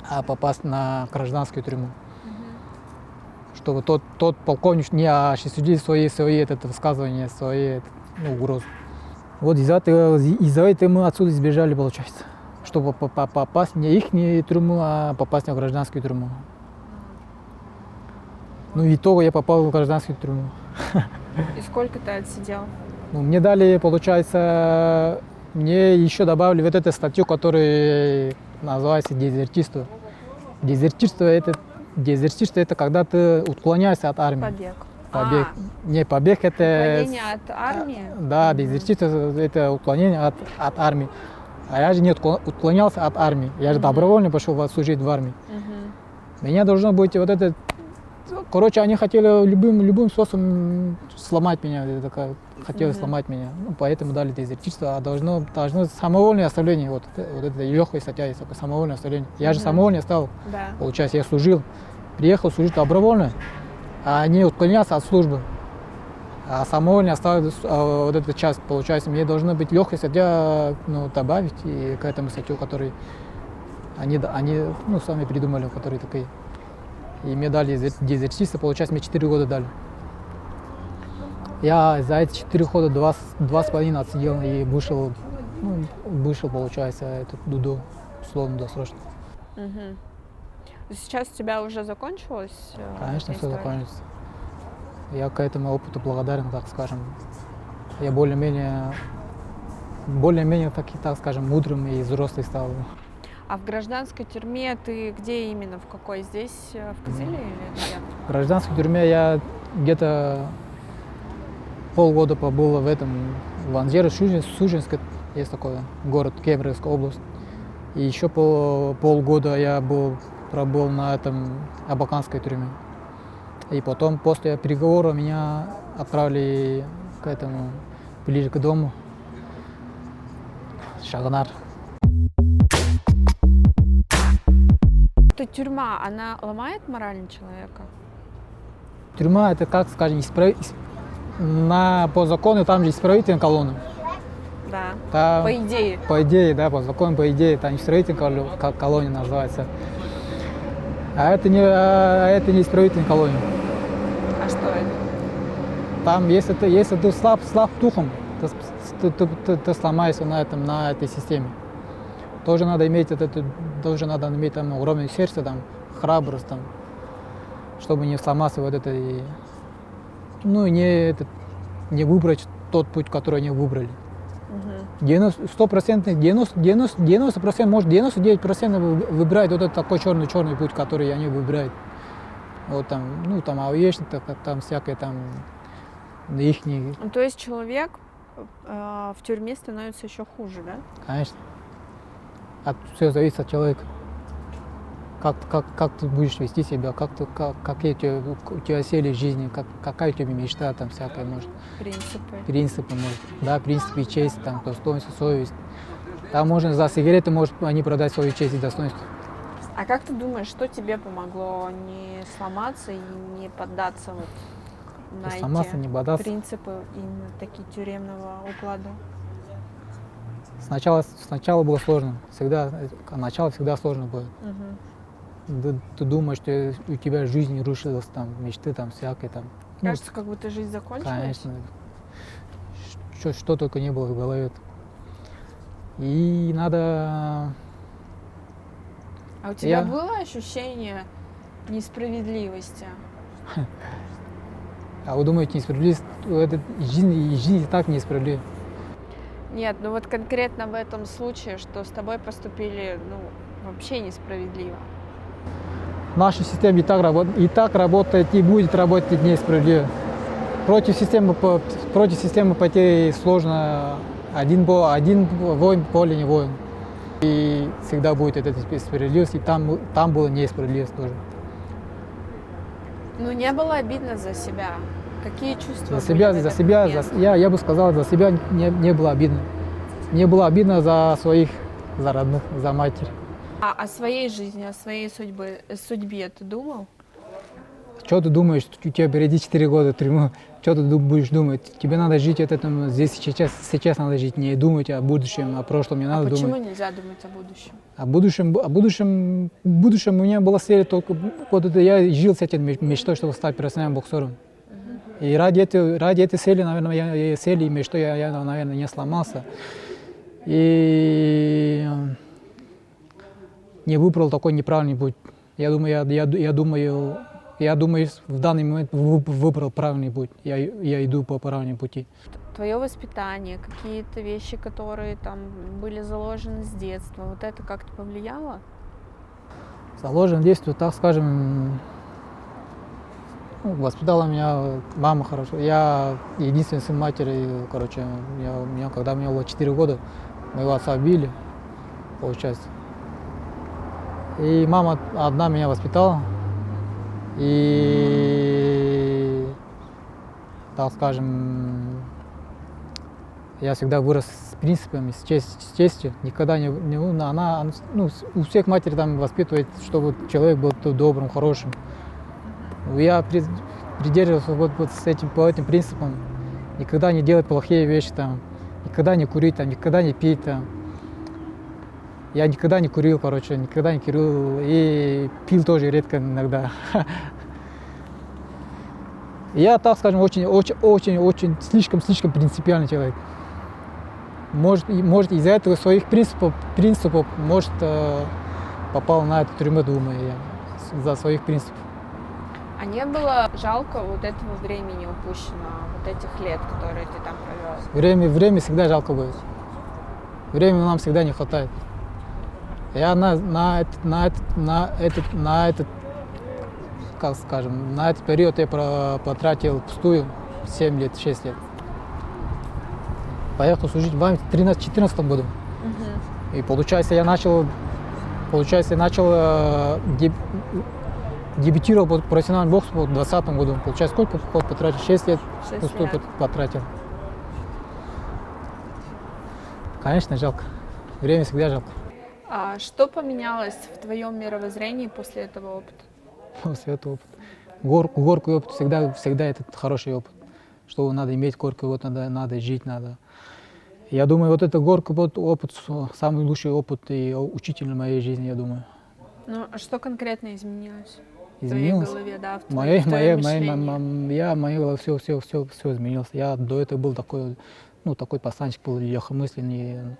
а попасть на гражданскую тюрьму. Чтобы тот полковник не осуществил свои высказывания, свои угрозы. Вот из-за этого мы отсюда избежали, получается. Чтобы попасть не в их тюрьму, а попасть на гражданскую тюрьму. Ну, в итоге я попал в гражданскую тюрьму. И сколько ты отсидел? Ну, мне дали, получается, мне еще добавили вот эту статью, которая называется дезертирство. Дезертирство это когда ты уклоняешься от армии. Побег. Не побег, это... Уклонение от армии? Да, дезертирство это уклонение от армии. А я же не уклонялся от армии. Я же добровольно пошел служить в армии. Меня должно быть вот это... Короче, они хотели любым способом сломать меня. Хотели сломать меня. Ну, поэтому дали дезертирство. А должно самовольное оставление. Вот это легкая статья есть, такое самовольное оставление. Я же самовольно оставил. Да. Получается, я служил. Приехал служить добровольно. А не уклонялся от службы. А самовольно оставил вот эту часть. Получается, мне должна быть легкая статья, ну, добавить и к этому статью, который они ну, сами придумали, которые такие. И мне дали дезертирство, получается, мне 4 года дали. Я за эти 4 года 2,5 отсидел и вышел, получается, этот ДУДО, условно-досрочно. Сейчас у тебя уже закончилось? Конечно, все закончится. Я к этому опыту благодарен, так скажем. Я более-менее так скажем, мудрым и взрослый стал. А в гражданской тюрьме ты где именно? В какой? Здесь, в Кызыле или где? В гражданской тюрьме я где-то полгода побыл в Анжеро-Сужинске, есть такой город, Кемеровская область. И еще полгода я пробыл на этом Абаканской тюрьме. И потом, после приговора, меня отправили ближе к дому, Шагонар. Эта тюрьма, она ломает мораль человека? Тюрьма это, как скажем, по закону там же исправительная колония. Да, Там, по идее. По идее, да, по закону, по идее, там исправительная колония называется. А это не исправительная колония. А что это? Там, если ты слаб духом, ты сломаешься на этой системе. Тоже надо иметь там огромное сердце, там, храбрость, там, чтобы не сломаться вот это и не выбрать тот путь, который они выбрали. 90%, может 99% выбирают вот этот такой черный путь, который они выбирают. Вот там, а есть там всякое там ихние. То есть человек в тюрьме становится еще хуже, да? Конечно. Все зависит от человека. Как ты будешь вести себя, какие у тебя цели в жизни, какая у тебя мечта, там всякое может. Принципы, может. Да, принципы, честь, там, достоинство, совесть. Там можно за сигареты, они продать свою честь и достоинство. А как ты думаешь, что тебе помогло не сломаться и не поддаться на эти принципы именно такие тюремного уклада? Сначала было сложно. Начало всегда сложно было. ты думаешь, что у тебя жизнь рушилась, там, мечты там всякие там. Ну, Кажется, как будто жизнь закончилась. конечно, что только не было в голове. И надо... А у тебя Я- было ощущение несправедливости? А вы думаете, несправедливость? Жизнь и так несправедлива. Нет, ну вот конкретно в этом случае, что с тобой поступили, ну, вообще несправедливо. Наша система и так работает, и будет работать несправедливо. Против системы пойти сложно. Один воин в поле не воин. И всегда будет эта справедливость, и там была несправедливость тоже. Ну, не было обидно за себя? Какие чувства За были себя, в за этот себя, момент? я бы сказал, за себя не было обидно. Не было обидно за своих, за родных, за матерь. А о своей жизни, о своей судьбе ты думал? Что ты думаешь, у тебя впереди 4 года тюрьмы, что ты будешь думать? Тебе надо жить здесь сейчас надо жить, не думать о будущем, о прошлом, не А надо почему думать. нельзя думать о будущем? О будущем у меня была цель только, вот это я жил с этим мечтой, чтобы стать профессиональным боксером. И ради этой цели, наверное, цели и мечты я, наверное, не сломался. И не выбрал такой неправильный путь. Я думаю, в данный момент выбрал правильный путь. Я иду по правильному пути. Твое воспитание, какие-то вещи, которые там были заложены с детства, вот это как-то повлияло? Заложен действие, так скажем, воспитала меня мама хорошо. Я единственный сын матери, короче, когда мне было 4 года, моего отца убили, получается. И мама одна меня воспитала. И, так скажем, я всегда вырос с принципами, с честью. Никогда не у всех матери там воспитывает, чтобы человек был добрым, хорошим. Я придерживался по этим принципам. Никогда не делать плохие вещи, там, никогда не курить, там, никогда не пить. Там. Я никогда не курил, никогда не курил и пил тоже редко иногда. Я, так скажем, очень слишком принципиальный человек. Может из-за этого своих принципов может, попал на эту тюрьму, думаю я, за своих принципов. А не было жалко вот этого времени упущенного, вот этих лет, которые ты там провел? Время всегда жалко будет. Времени нам всегда не хватает. Я на этот период я потратил впустую 7 лет, 6 лет. Поехал служить в 2014 году. И получается, я начал дебютировал по профессиональному боксу в 2020 году. Получается, сколько потратил? 6 лет впустую потратил. Конечно, жалко. Время всегда жалко. А что поменялось в твоем мировоззрении после этого опыта? После этого опыта. Горький опыт всегда это хороший опыт. Что надо иметь горький опыт, надо жить, надо. Я думаю, вот это горький опыт самый лучший опыт и учитель в моей жизни, я думаю. Ну, а что конкретно изменилось? Изменилось? В твоей голове, да, в В моей голове все изменилось. Я до этого был такой пацанчик был легкомысленный,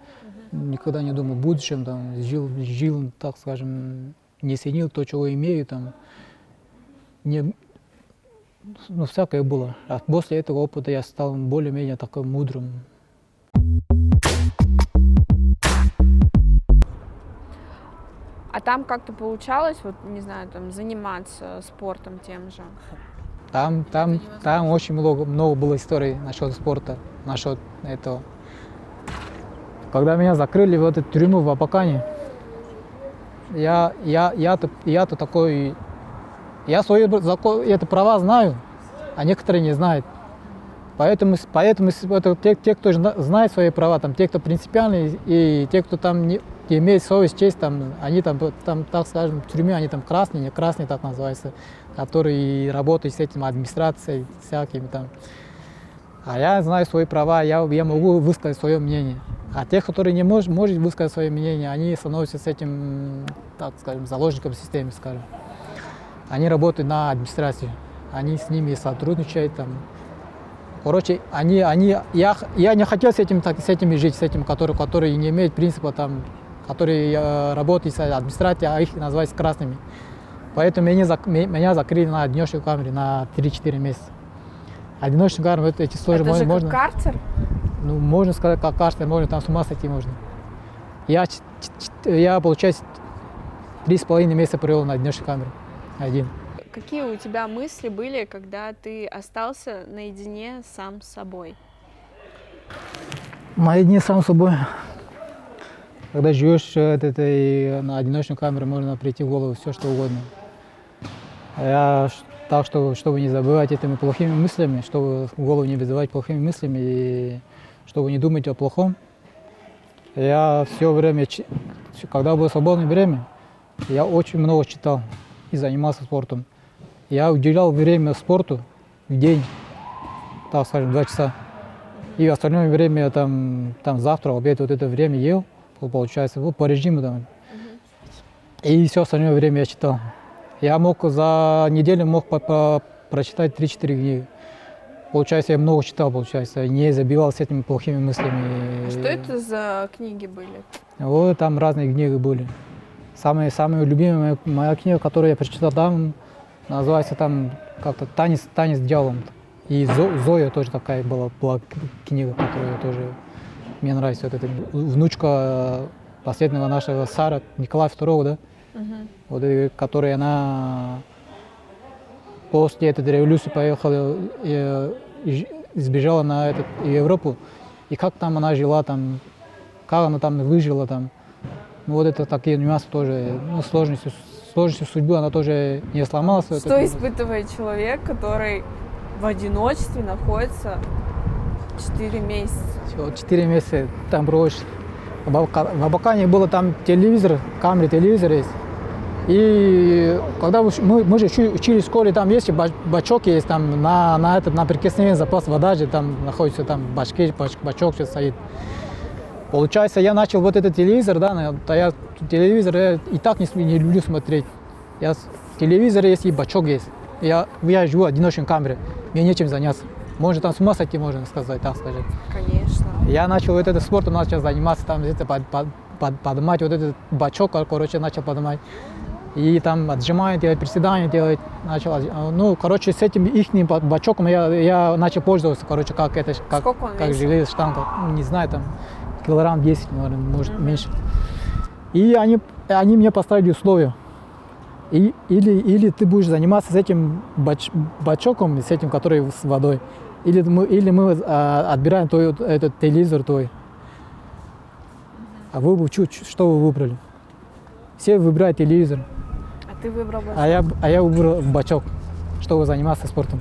никогда не думал о будущем, там, жил, так скажем, не ценил то, чего имею, там, всякое было. А после этого опыта я стал более-менее такой мудрым. А там как-то получалось, вот, не знаю, там, заниматься спортом тем же? Там очень много было историй насчет спорта, насчет этого. Когда меня закрыли в эту тюрьму в Абакане, я-то такой, я свои права знаю, а некоторые не знают. Поэтому те, кто знает свои права, там, те, кто принципиальные, и те, кто там не имеет совесть, честь, там, они там, так скажем, в тюрьме, они там красные, не красные, так называется, которые работают с этим администрацией, всякими там. А я знаю свои права, я могу высказать свое мнение. А те, которые не может высказать свое мнение, они становятся с этим, так скажем, заложником системы, скажем. Они работают на администрации, они с ними сотрудничают. Там. Короче, я не хотел с этими жить, с этим, которые не имеют принципа, там, которые работают с администрацией, а их называют красными. Поэтому меня закрыли на одиночной камере на 3-4 месяца. Одиночную камеру, эти сложно Это же можно. как карцер? Ну, можно сказать, как карцер, можно там с ума сойти можно. Я получается, 3,5 месяца провел на одиночной камере. Один. Какие у тебя мысли были, когда ты остался наедине сам с собой? Наедине сам с собой. Когда живешь на одиночной камере, можно прийти в голову все, что угодно. Так, чтобы не забывать этими плохими мыслями, чтобы в голову не вызывать плохими мыслями и чтобы не думать о плохом. Я все время, когда было свободное время, я очень много читал и занимался спортом. Я уделял время спорту в день, так скажем, 2 часа. И остальное время там завтра, обед, вот это время ел, получается, по режиму там. И все остальное время я читал. Я мог за неделю прочитать 3-4 книги. Получается, я много читал, получается, не забивался этими плохими мыслями. А что это за книги были? Вот там разные книги были. Самая любимая моя книга, которую я прочитал там, называется там как-то «Танец с дьяволом». И Зоя тоже такая была книга, которая тоже мне нравится. Вот эта внучка последнего нашего царя Николая II, да? Вот, которая она после этой революции поехала и сбежала на Европу. И как там она жила, там, как она там выжила. Там. Ну, вот это такие нюансы тоже, ну, сложностью судьбы она тоже не сломалась. Что испытывает человек, который в одиночестве находится 4 месяца? 4 месяца там проводишь. В Абакане было там телевизор, камеры телевизора есть. И когда мы же учились в школе, там есть бачок, есть там на прикосновение запас воды, там находится там бачок сейчас стоит. Получается, я начал вот этот телевизор, да, телевизор я и так не люблю смотреть. Телевизор есть и бачок есть. Я живу в одиночной камере, мне нечем заняться. Можно там с ума сойти, можно сказать, так сказать. Конечно. Я начал вот этим спортом заниматься, там поднимать вот этот бачок, короче, начал поднимать. И там отжимания делать, приседания делать начал. Ну, короче, с этим ихним бачоком я начал пользоваться, короче, как железная штанга. Не знаю, там килограмм 10, может меньше. И они мне поставили условия. Или ты будешь заниматься с этим бачоком, с этим, который с водой, или мы отбираем этот телевизор твой. А вы что вы выбрали? Все выбирают телевизор. А ты выбрал бачок? А я выбрал бачок, чтобы заниматься спортом.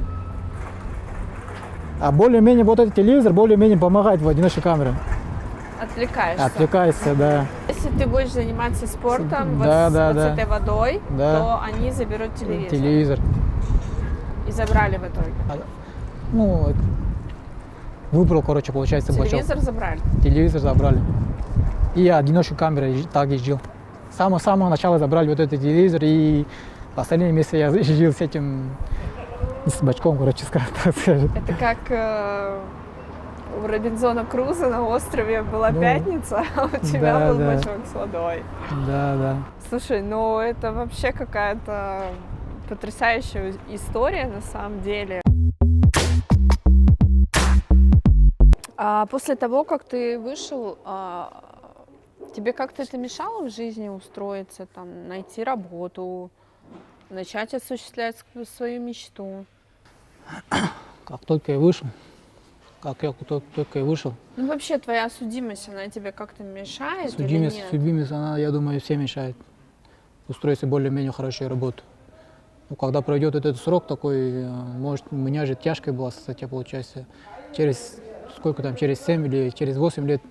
А более-менее вот этот телевизор более-менее помогает в одиночной камере. Отвлекаешься. Отвлекаешься, да. Если ты будешь заниматься спортом с этой водой, да. то они заберут телевизор. Телевизор. И забрали в итоге. Ну, выбрал, короче, получается, Телевизор бачок. забрали? Телевизор забрали. И я одиночной камерой так и жил. С самого начала забрали вот этот телевизор, и последние месяцы я жил с этим, с бачком, короче, так скажем. Это как у Робинзона Круза на острове была пятница, а у тебя был бачок с водой. Да. Слушай, ну это вообще какая-то потрясающая история на самом деле. А после того, как ты вышел, тебе как-то это мешало в жизни устроиться, там, найти работу, начать осуществлять свою мечту? Как только я вышел, Ну вообще твоя судимость, она тебе как-то мешает или нет? Судимость, она, я думаю, всем мешает устроиться более-менее хорошей работу. Ну, когда пройдет этот срок такой, может, у меня же тяжкая была статья, получается, через 7 или через 8 лет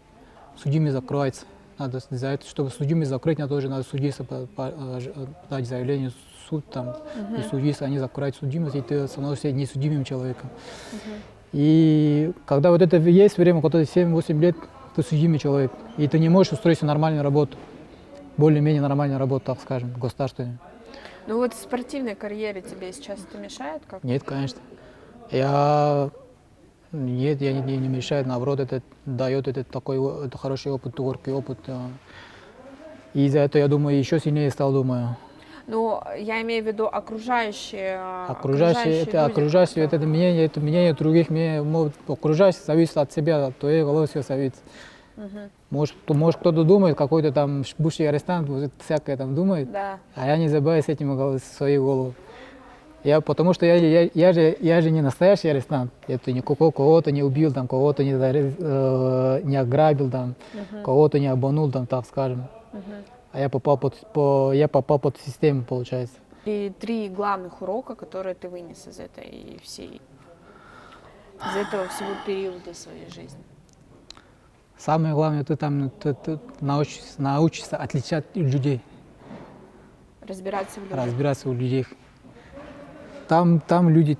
судимость закроется. Надо за это, чтобы судимость закрыть, надо судиться, подать заявление в суд, там, и судиться, они закрывают судимость, и ты становишься несудимым человеком. И когда вот это есть время, когда 7-8 лет, ты судимый человек, и ты не можешь устроиться в нормальную работу, более-менее нормальную работу, так скажем, государственную. Ну вот в спортивной карьере тебе сейчас это мешает как? Нет, конечно. Нет, я не мешает, наоборот, это дает это хороший опыт, горький опыт. И из-за этого, я думаю, еще сильнее стал, думаю. Ну, я имею в виду окружающие Окружающие, люди. это мнение других, окружающие зависит от себя, от твоей головы все зависит. Может, кто-то думает, какой-то там бывший арестант, вот всякое там думает, Да. а я не забываю с этим в своей голову. Потому что я же не настоящий арестант, это не кого-то не убил, там, кого-то не ограбил, там, кого-то не обманул, там, так скажем. А я попал под систему, получается. И 3 главных урока, которые ты вынес из этого всего периода своей жизни. Самое главное, ты научишься отличать людей, Разбираться в людях. разбираться в людях. Там люди,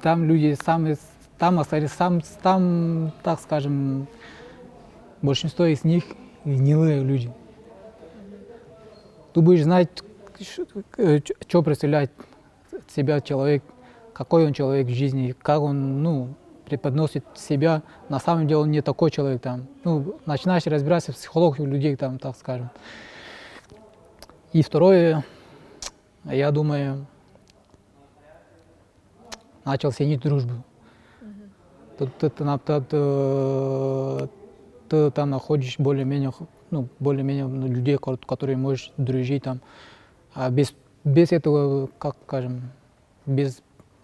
так скажем, большинство из них гнилые люди. Ты будешь знать, что представляет себя человек, какой он человек в жизни, как он, преподносит себя. На самом деле он не такой человек там. Начинаешь разбираться в психологии людей там, так скажем. И второе, я думаю, начал ценить дружбу. Ты там находишь более-менее людей, которые можешь дружить там. А без этого, как скажем,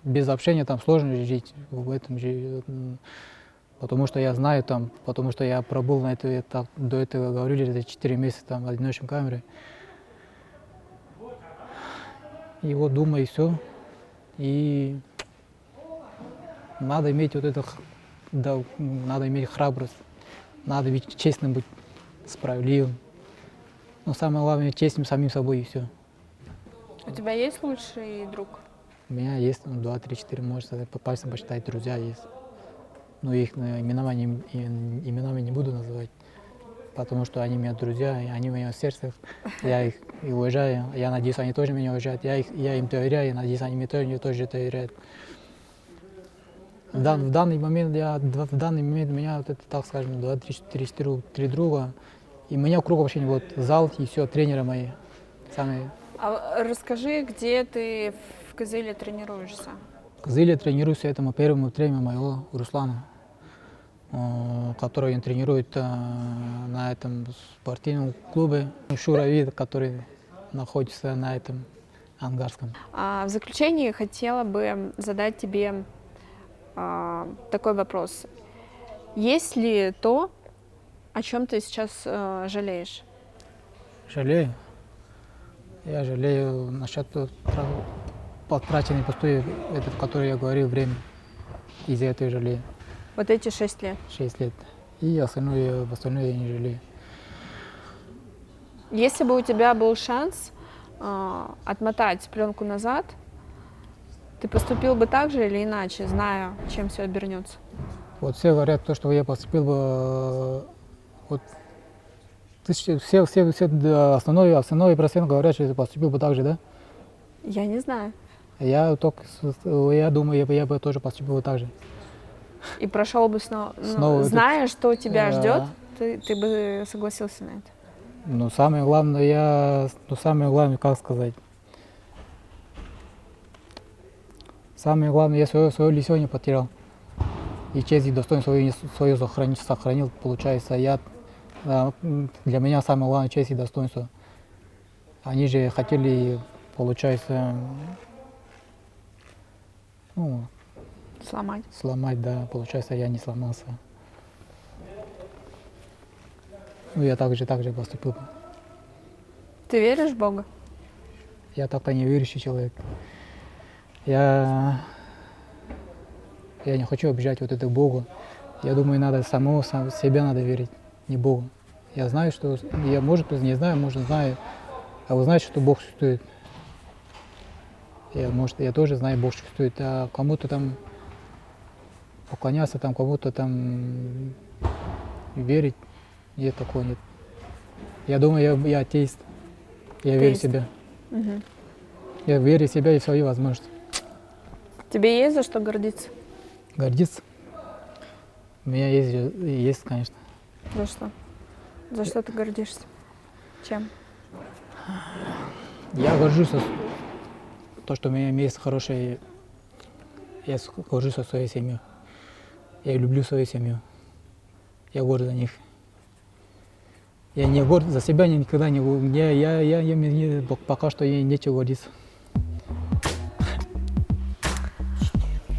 без общения там сложно жить в этом же. Потому что я знаю там, потому что я пробыл на это, до этого говорили, это 4 месяца там в одиночной камере. И вот думаю, и все. И надо иметь надо иметь храбрость, надо быть честным, быть справедливым. Но самое главное, честным самим собой, и все. У тебя есть лучший друг? У меня есть 2, 3, 4, может, по пальцам посчитать, друзья есть. Но их именами не буду называть, потому что они меня друзья, и они в моем сердце. Я их и уважаю, я надеюсь, они тоже меня уважают. Я им доверяю, и надеюсь, они мне тоже доверяют. В данный момент у меня, так скажем, 2, 3 друга, и у меня круг вообще не будет. Зал и все, тренеры мои. Самые. А расскажи, где ты в Кызыле тренируешься? В Кызыле тренируюсь этому первому тренеру моего Руслана, который он тренирует на этом спортивном клубе Шуравид, который находится на этом Ангарском. В заключение хотела бы задать тебе такой вопрос. Есть ли то, о чем ты сейчас жалеешь? Жалею. Я жалею насчет потраченной пустой, в который я говорил, время. Из-за этого жалею. Вот эти 6 лет. 6 лет. И остальное я не жалею. Если бы у тебя был шанс отмотать пленку назад, ты поступил бы так же или иначе, зная, чем все обернется? Вот все говорят, то, что я поступил бы... Все основной процент говорят, что я поступил бы так же, да? Я не знаю. Я думаю, я бы тоже поступил бы так же. И прошел бы снова. Зная, что тебя ждет, ты бы согласился на это? Но самое главное, как сказать? Самое главное, я свое лицо не потерял. И честь и достоинство свое сохранил, получается. Для меня самое главное честь и достоинство. Они же хотели, получается, сломать, да, получается, я не сломался. Я также поступил. Ты веришь в Бога? Я так-то не верующий человек. Я не хочу обижать вот это Богу. Я думаю, надо самого себя надо верить, не Богу. Я знаю, что я, может, не знаю, может, знаю. А вы знаете, что Бог существует? Я тоже знаю, Бог существует. А кому-то там поклоняться, кому-то там верить, Нет, такого нет. Я думаю, я атеист. Я верю в Атеист. себя. Мгм. Я верю в себя и в свои возможности. Тебе есть за что гордиться? Гордиться? У меня есть, конечно. За что? За что ты гордишься? Чем? Я горжусь, то, что у меня есть хорошее. Я горжусь своей семьей. Я люблю свою семью. Я горд за них. Я не горд за себя никогда не горд. Мне пока что нечего гордиться.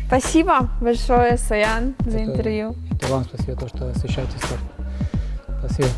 Спасибо большое, Саян, за интервью. Это вам спасибо, то, что освещаете спорт. Спасибо.